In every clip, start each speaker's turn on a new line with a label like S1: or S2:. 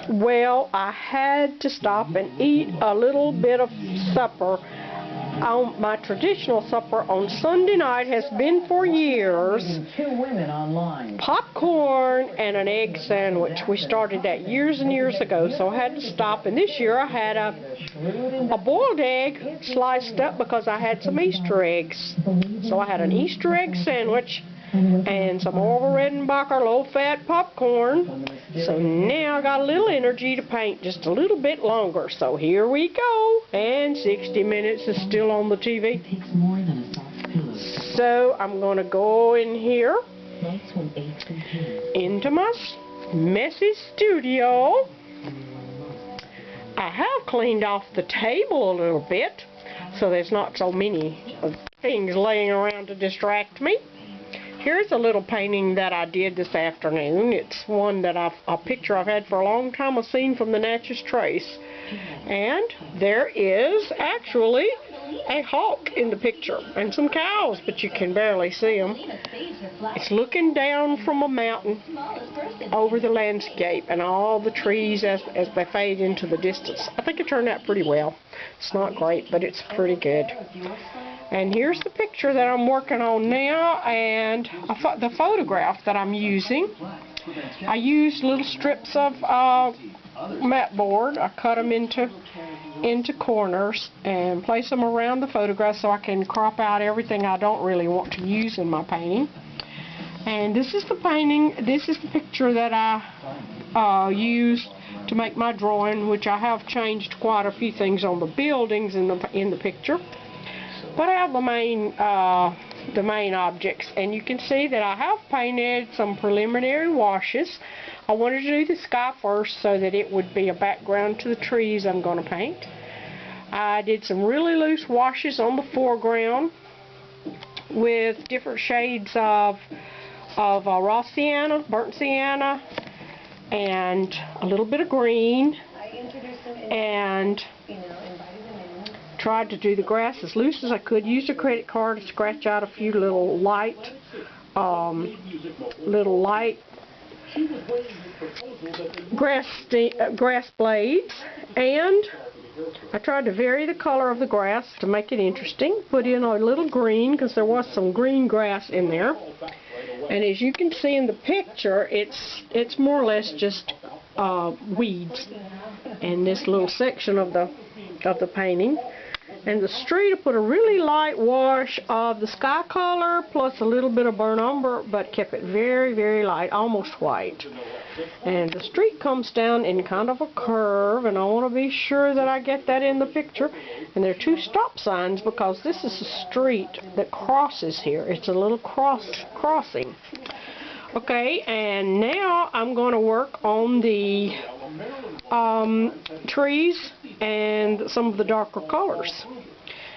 S1: Well, I had to stop and eat a little bit of supper. My traditional supper on Sunday night has been for years popcorn and an egg sandwich. We started that years and years ago, so I had to stop. And this year I had a boiled egg sliced up because I had some Easter eggs. So I had an Easter egg sandwich and some Orville Redenbacher low-fat popcorn. So now I got a little energy to paint just a little bit longer. So here we go. And 60 Minutes is still on the TV. So I'm going to go in here into my messy studio. I have cleaned off the table a little bit so there's not so many things laying around to distract me. Here's a little painting that I did this afternoon. It's one that a picture I've had for a long time, a scene from the Natchez Trace. And there is actually a hawk in the picture and some cows, but you can barely see them. It's looking down from a mountain over the landscape and all the trees as they fade into the distance. I think it turned out pretty well. It's not great, but it's pretty good. And here's the picture that I'm working on now, and the photograph that I'm using. I used little strips of mat board. I cut them into corners and place them around the photograph so I can crop out everything I don't really want to use in my painting. And this is the painting. This is the picture that I used to make my drawing, which I have changed quite a few things on the buildings in the picture. But I have the main objects, and you can see that I have painted some preliminary washes. I wanted to do the sky first so that it would be a background to the trees I'm going to paint. I did some really loose washes on the foreground with different shades of raw sienna, burnt sienna, and a little bit of green, and tried to do the grass as loose as I could. Used a credit card to scratch out a few little light grass blades, and I tried to vary the color of the grass to make it interesting. Put in a little green because there was some green grass in there. And as you can see in the picture, it's more or less just weeds in this little section of the painting. And the street, I put a really light wash of the sky color plus a little bit of burnt umber, but kept it very, very light, almost white. And the street comes down in kind of a curve, and I want to be sure that I get that in the picture. And there are two stop signs because this is a street that crosses here. It's a little crossing. Okay, and now I'm going to work on the trees and some of the darker colors.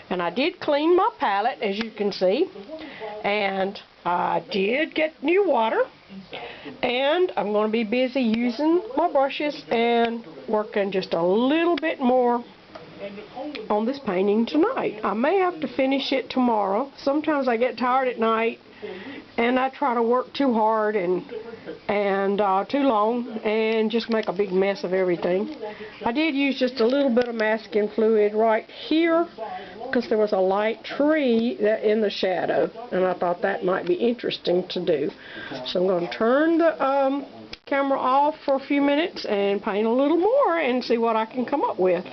S1: And I did clean my palette, as you can see, and I did get new water, and I'm going to be busy using my brushes and working just a little bit more on this painting tonight. I may have to finish it tomorrow. Sometimes I get tired at night and I try to work too hard and too long and just make a big mess of everything. I did use just a little bit of masking fluid right here because there was a light tree in the shadow, and I thought that might be interesting to do. So I'm going to turn the camera off for a few minutes and paint a little more and see what I can come up with.